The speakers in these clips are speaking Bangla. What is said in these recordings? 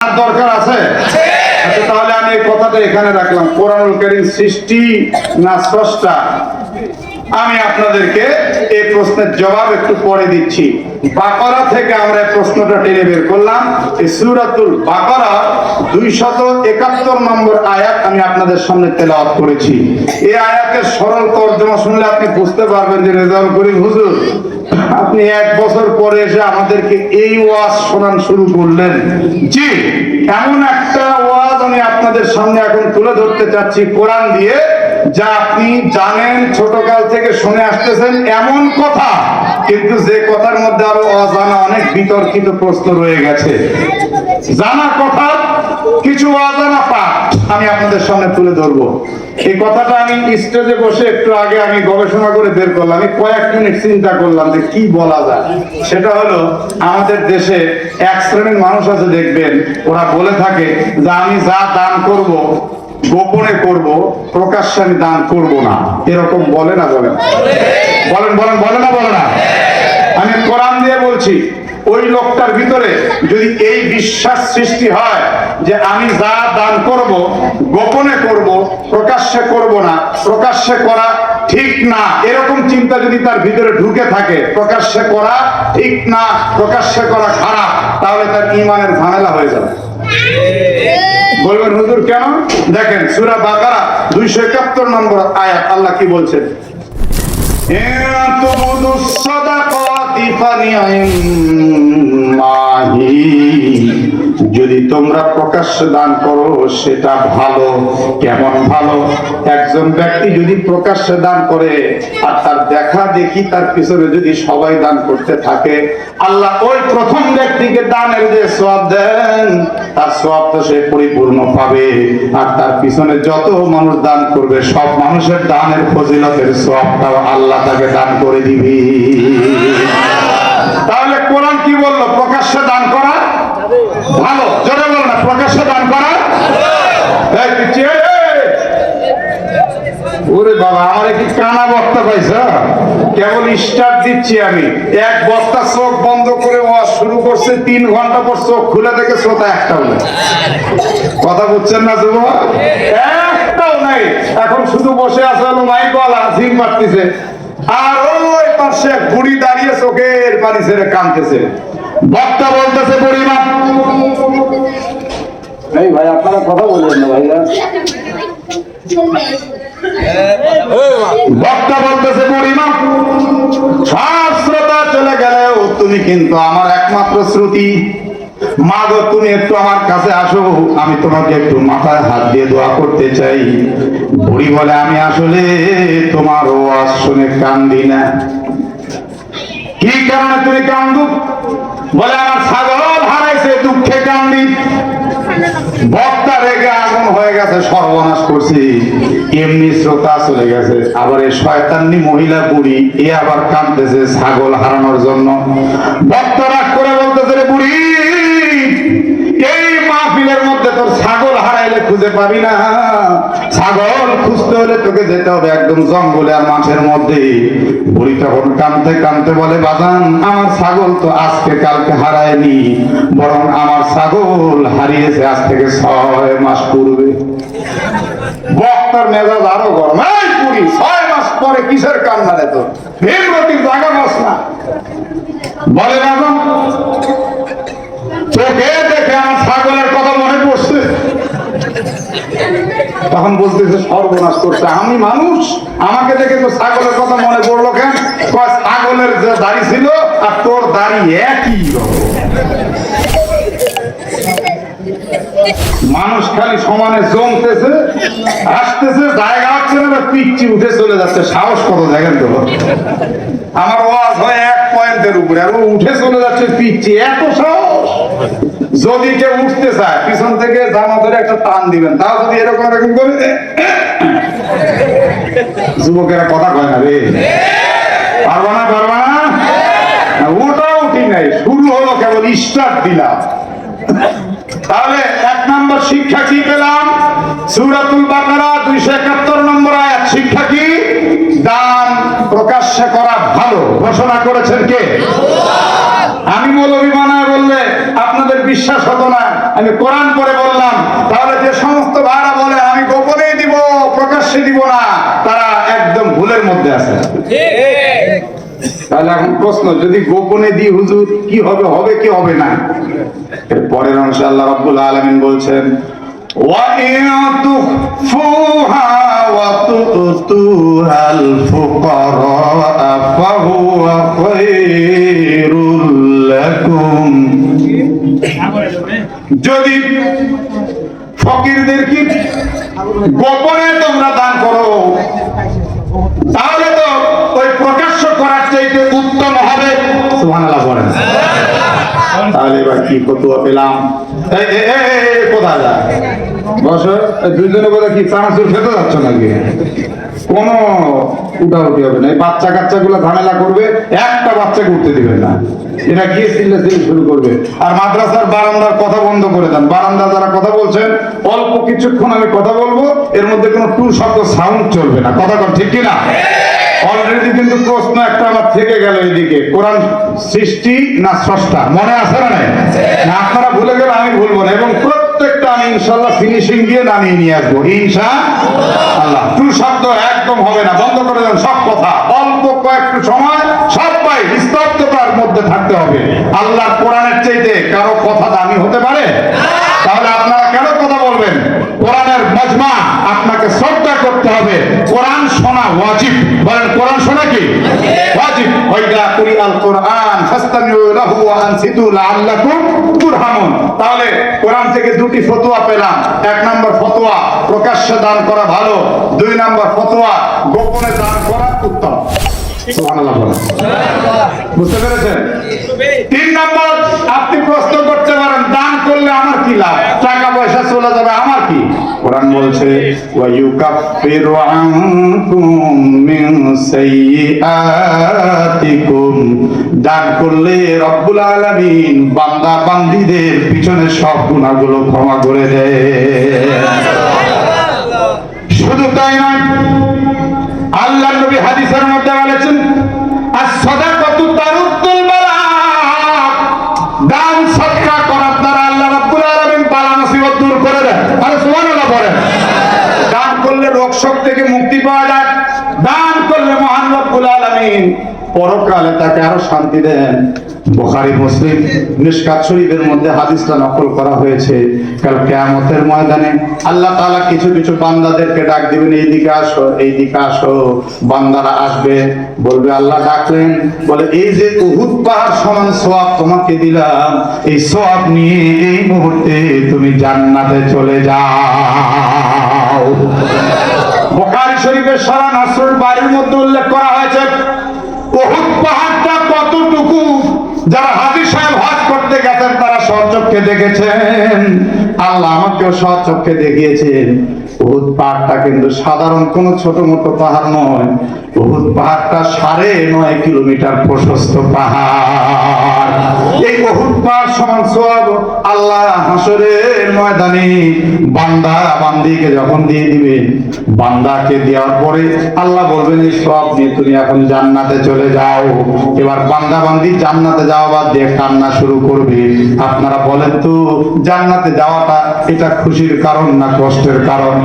দরকার আছে। আচ্ছা, তাহলে আমি এই কথাটা এখানে রাখলাম, কোরআনুল কারীম সৃষ্টি না স্রষ্টা? আমি আপনাদেরকে এই প্রশ্নের জবাব একটু পরে দিচ্ছি। বাকারা থেকে আমরা এই প্রশ্নটা টেনে বের করলাম। এই সূরাতুল বাকারা 271 নম্বর আয়াত আমি আপনাদের সামনে তেলাওয়াত করেছি। এই আয়াতের সরল তর্জমা শুনলে আপনি বুঝতে পারবেন যে রেজাউল করিম হুজুর, আপনি 1 বছর পরে এসে আমাদেরকে এই ওয়াজ শোনান শুরু করলেন। জি, এমন একটা ওয়াজ আমি আপনাদের সামনে এখন তুলে ধরতে চাচ্ছি কোরআন দিয়ে, যা আপনি জানেন, ছোটকাল থেকে শুনে আসতেছেন এমন কথা, কিন্তু যে কথার মধ্যে আরো অজানা অনেক বিতর্কিত প্রশ্ন রয়ে গেছে। জানা কথা কিছু অজানা পাঠ আমি আপনাদের সামনে তুলে ধরবো। এই কথাটা আমি স্টেজে বসে একটু আগে আমি গবেষণা করে বের করলাম। আমি কয়েক মিনিট চিন্তা করলাম যে কি বলা যায়। সেটা হলো, আমাদের দেশে এক শ্রেণীর মানুষ আছে, দেখবেন ওরা বলে থাকে যে আমি যা দান করব গোপনে করব, প্রকাশ্যে আমি দান করব না। এরকম বলে না? বলেন বলেন বলেন, বলে না বলে না? আমি কোরআন দিয়ে বলছি, ওই লোকটার ভিতরে যদি এই বিশ্বাস সৃষ্টি হয় যে আমি যা দান করব গোপনে করব, প্রকাশ্যে করব না, প্রকাশ্যে করা ঠিক না, এরকম চিন্তা যদি তার ভিতরে ঢুকে থাকে, প্রকাশ্যে করা ঠিক না, প্রকাশ্যে করা খারাপ, তাহলে তার ঈমানের ঝামেলা হয়ে যাবে। বলবেন হুজুর কেন? দেখেন সূরা বাকারা 271 নম্বর আয়াত, আল্লাহ কি বলছেন? যদি তোমরা প্রকাশ্যে দান করো সেটা ভালো। কেমন ভালো? একজন ব্যক্তি যদি প্রকাশ্যে দান করে আর তার দেখা দেখি তার পিছনে যদি সবাই দান করতে থাকে, আল্লাহ ওই প্রথম ব্যক্তিকে দানের যে সওয়াব দেন, তার সওয়াব তো সে পরিপূর্ণ পাবে, আর তার পিছনে যত মানুষ দান করবে সব মানুষের দানের ফজিলতের সওয়াবটাও আল্লাহ তাকে দান করে দিবে। তাহলে কোরআন কি বললো? প্রকাশ্যে দান করা ভালো। জোরে বল না, প্রকাশ্যে দান করা। ওরে বাবা, আমার কি কানা বক্তা পাইছ? কেবল স্টার্ট দিচ্ছি আমি। এক বক্তা চোখ বন্ধ করে ওয়াজ শুরু করছে, 3 ঘন্টা পর চোখ খুলে দেখে শ্রোতা একটাও নেই। কথা বুঝছেন না যুবক? একটাও নাই। এখন শুধু বসে আছে হলো মাইক ওয়ালা, জিম মারতেছে, আর ওই পাশে বুড়ি দাঁড়িয়ে চোখের পানি ছেড়ে কাঁদতেছে। বক্তা বলতেছে বুড়িমা, এই ভাই আপনারা কথা বলবেন না ভাইয়া। বক্তা বলতেছে বুড়িমা, সব শ্রোতা চলে গেলেও তুমি কিন্তু আমার একমাত্র শ্রুতি। মা গো, তুমি একটু আমার কাছে আসো, আমি তোমাকে একটু মাথায় হাত দিয়ে দোয়া করতে চাই। বুড়ি বলে, আমি আসলে তোমার ওয়াজ শুনে কান্দি না। কি কারণে তুমি কান্দো? বলে, আমার ছাগল হারাইছে, দুঃখে কান্দি। বক্তা রেগে আগুন হয়ে গেছে, সর্বনাশ করছি। এমনি শ্রোতা চলে গেছে, আবার এই শয়তানি মহিলা বুড়ি এ আবার কাঁদতেছে ছাগল হারানোর জন্য। বক্তা রাগ করে বলতেছে, রে বুড়ি, এই মাহফিলের মধ্যে তোর ছাগল হারাইলে খুঁজে পাবি না। ছাগল খুঁজতে হলে তোকে যেতে হবে একদম জঙ্গলে আর মাঠের মধ্যে। বুড়ি তখন কাঁদতে কাঁদতে বলে, বাজান, আমার ছাগল তো আজকে কালকে হারায়নি, বরং আমার ছাগল হারিয়েছে আজ থেকে 6 মাস পূর্বে। বক্তার মেজাজ আরো গরম। এই বুড়ি, 6 মাস পরে কিসের কান্না রে তোর? ভীমরতির জায়গা বস না। বলে, বাজান, চোখে দেখে আমার ছাগলের কথা মনে পড়ছে। তখন বলতেছে, সর্বনাশ করছে, আমি মানুষ, আমাকে দেখে তো ছাগলের কথা মনে পড়লো কেন? ছাগলের যে দাড়ি ছিল আর তোর দাড়ি একই রকম। মানুষ খালি সমানে জমতেছে, আসতেছে, জায়গা হচ্ছে না, পিচ্ছি উঠে চলে যাচ্ছে। সাহস কত দেখেন তো? আমার ওয়াজ হয় 1 পয়েন্টের উপরে, আর ও উঠে চলে যাচ্ছে পিচ্ছি। এত সাহস! যদি কেউ উঠতে চায়, পিছন থেকে জামা ধরে একটা টান দিবেন, তাও যদি এরকম এরকম করে। যুবকেরা কথা কয় না রে, পারবা না, পারবা না। ওটা উঠি নাই, শুরু হলো, কেবল স্টার্ট দিলাম। তাহলে 1 নম্বর শিক্ষা কি পেলাম? সূরাতুল বাকারা 271 নম্বর আয়াত। শিক্ষা কি? দান প্রকাশ্যে করা ভালো। ঘোষণা করেছেন কে? আমি মৌলবি বানায় বললে আপনাদের বিশ্বাস হতো না। আমি কোরআন পড়ে বললাম, তাহলে যে সমস্ত ভাইরা বলে আমি গোপনে দিব, প্রকাশ্যে দিব না, তারা একদম ভুলের মধ্যে আছে। তাহলে এখন প্রশ্ন, যদি গোপনে দিই হুজুর কি হবে, হবে কি হবে না? এর পরের অংশে আল্লাহ রাব্বুল আলামিন বলছেন, وَإِن تُخْفُوهَا وَتُؤْتُوهَا الْفُقَرَاءَ فَهُوَ خَيْرٌ لَكُمْ। যদি ফকিরদেরকে গোপনে তোমরা দান করো, তাহলে তো ওই প্রকাশ্য করার চাইতে উত্তম হবে। সুবহানাল্লাহ বলেন। তাহলে এবার কি ফতোয়া পেলাম? কোথায় যায় বসো, দুইজনে বোধহয় কি চানাচুর খেতে যাচ্ছ নাকি? কোনো উঠাউঠি হবে না। এই বাচ্চা কাচ্চা গুলো ঝামেলা করবে, একটা বাচ্চাকে উঠতে দিবেন না, এরা গিয়ে চিল্লাচিল্লি শুরু করবে। আর মাদ্রাসার বারান্দার কথা বন্ধ করে দেন। বারান্দা যারা কথা বলছেন, অল্প কিছুক্ষণ আমি কথা বলবো, এর মধ্যে কোনো টু শব্দ সাউন্ড চলবে না। কথা কর ঠিক কিনা? অলরেডি কিন্তু প্রশ্ন একটা আমার থেকে গেল এদিকে, কোরআন সৃষ্টি না স্রষ্টা, মনে আছে না? না আপনারা ভুলে গেলে আমি ভুলবো না, এবং প্রত্যেকটা আমি ইনশাআল্লাহ ফিনিশিং দিয়ে নামিয়ে নিয়ে আসবো ইনশাআল্লাহ। টু শব্দ একদম হবে না, বন্ধ করে দেন সব কথা। অল্প কয়েকটু সময় সবাই স্তব্ধতার মধ্যে থাকতে হবে। আল্লাহর কোরআনের চাইতে কারো কথা দামি হতে পারে? তাহলে আপনারা কেন কথা বলবেন? কোরআনের মজমা আপনাকে শ্রদ্ধা করতে হবে। কোরআন শোনা ওয়াজিব। বলেন কোরআন শোনা কি ওয়াজিব? ওয়াইদা কুরিআল কোরআন ফাসতামিউ লাহু ওয়া আনসিতু লাআল্লাকুম তুরহামুন। তাহলে কোরআন থেকে দুটি ফতোয়া পেলাম। এক নম্বর ফতোয়া, প্রকাশ্যে দান করা ভালো। দুই নম্বর ফতোয়া, গোপনে দান করা উত্তম। সুবহানাল্লাহ বলেন। বুঝতে পেরেছেন? তিন নম্বর, আপনি প্রশ্ন করতে পারেন দান করলে আমার কি লাভ? টাকা পয়সা চলে যাবে, আমার কি? কোরআন বলছে ওয়া ইউকাফিরু আনকুম মিন সাইয়্যাতিকুম। দান করলে রব্বুল আলামিন বান্দা বান্দীদের পিছনে সব গুনাহগুলো ক্ষমা করে দেয়। শুধু তাই নয়, আল্লাহর নবী হাদিসের মধ্যে বলেছেন, আস-সাদাকাতু তারুদ্দুল বালা। দান সদকা করার দ্বারা আল্লাহ রাব্বুল আলামিন বালা মুসিবত দূর করে দেন। আরে সুবহানাল্লাহ বলেন। দান করলে রোগ শোক থেকে মুক্তি পাওয়া যায়। দান করলে মহান রব্বুল আলামিন পরকালে তাকে আরো শান্তি দেন। বুখারী মুসলিম মিশকাত শরীফের মধ্যে হাদিসটা নকল করা হয়েছে। কাল কিয়ামতের ময়দানে আল্লাহ তাআলা কিছু কিছু বান্দাদেরকে ডাক দিবেন, এইদিকে আসো, এইদিকে আসো। বান্দারা আসবে, বলবে আল্লাহ ডাকলেন, বলে এই যে উহুদ পাহাড় সমান সওয়াব তোমাকে দিলাম, এই সওয়াব নিয়ে এই মুহূর্তে তুমি জান্নাতে চলে যাও। বুখারী শরীফের সারা নাসরুল বারীর মধ্যে উল্লেখ করা হয়েছে, উহুদ পাহাড়টা কতটুকু যারা হাজী সাহেব হজ করতে গেছেন তারা স্বচক্ষে দেখেছেন। আল্লাহ আমাকেও স্বচক্ষে দেখিয়েছেন। উহুদ পাহাড়টা কিন্তু সাধারণ কোন ছোট মোটো পাহাড় নয়। উহুদ পাহাড়টা 9.5 কিলোমিটার প্রশস্ত পাহাড়। এই উহুদ পাহাড় সমান সওয়াব আল্লাহ হাসরের ময়দানে বান্দা বান্দিকে যখন দিয়ে দিবেন, বান্দাকে দেওয়ার পরে আল্লাহ বলবেন এই সওয়াব নিয়ে তুমি এখন জান্নাতে চলে যাও। এবার বান্দা বান্দি জান্নাতে যাওয়া বাদ দিয়ে কান্না শুরু করবে। আপনারা বলেন তো, জান্নাতে যাওয়াটা এটা খুশির কারণ না কষ্টের কারণ?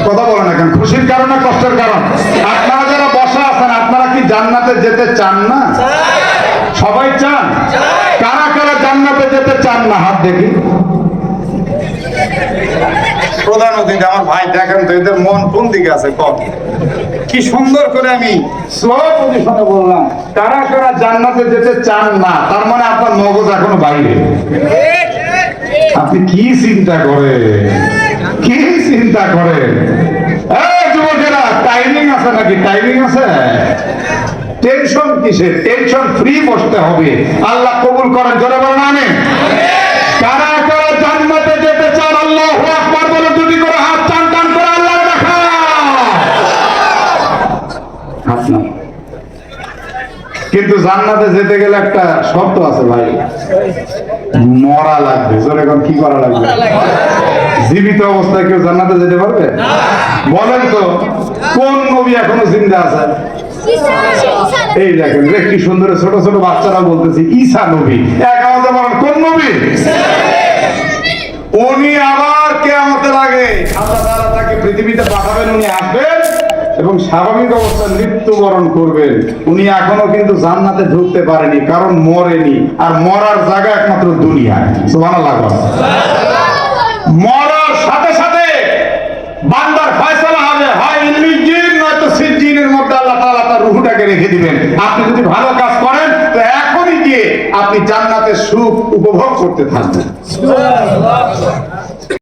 কথা বলেন এখন, খুশির কারণ না কষ্টের কারণ? আপনারা যারা বসা আছেন, আপনারা কি জান্নাতে যেতে চান না? সবাই চান। কারা কারা জান্নাতে যেতে চান না? হাত দেখি। প্রধান অতিথি আমার ভাই, দেখেন তো এদের মন কোন দিকে আছে। কম কি সুন্দর করে আমি স্লো পজিশনে বললাম, কারা কারা জান্নাতে যেতে চান না, তার মানে আপনার মগজ এখনো বাইরে। আপনি কি চিন্তা করেন, কি চিন্তা করেন? যুবকেরা, টাইমিং আছে নাকি? টাইমিং আছে? টেনশন কিসের? টেনশন ফ্রি বসতে হবে। আল্লাহ কবুল করেন, জোরে বলেন আমিন। কারা কারা জান্নাতে যেতে চান? আল্লাহু আকবার বলে দুটি করে হাত টান টান করে আল্লাহ দেখা। কিন্তু জান্নাতে যেতে গেলে একটা শর্ত আছে ভাই, মরা লাগবে। জোরে এখন কি করা লাগবে? জীবিত অবস্থায় কেউ জান্নাতে যেতে পারবে? বলেন তো, কোন নবী এখনো জিন্দা আছে? এই দেখেন রে, কি সুন্দর ছোট ছোট বাচ্চারা বলতেছে ঈসা নবী। এক আওয়াজে বলেন কোন নবী? উনি আবার কিয়ামতের আগে আল্লাহ তাআলা তাকে পৃথিবীতে পাঠাবেন, উনি আসবেন এবং স্বাভাবিক অবস্থায় মৃত্যুবরণ করবেন। উনি এখনো কিন্তু জান্নাতে ঢুকতে পারেনি, কারণ মরেনি, আর মরার জায়গা একমাত্র দুনিয়া। সুবহানাল্লাহ। মরার সাথে সাথে বান্দার ফয়সালা হবে, হয় ইল্লিয়িন নয়তো সিজ্জিনের মধ্যে আল্লাহ তাআলা তার রূহটাকে রেখে দিবেন। আপনি যদি ভালো কাজ করেন তো এখনই গিয়ে আপনি জান্নাতের সুখ উপভোগ করতে থাকবেন। সুবহানাল্লাহ।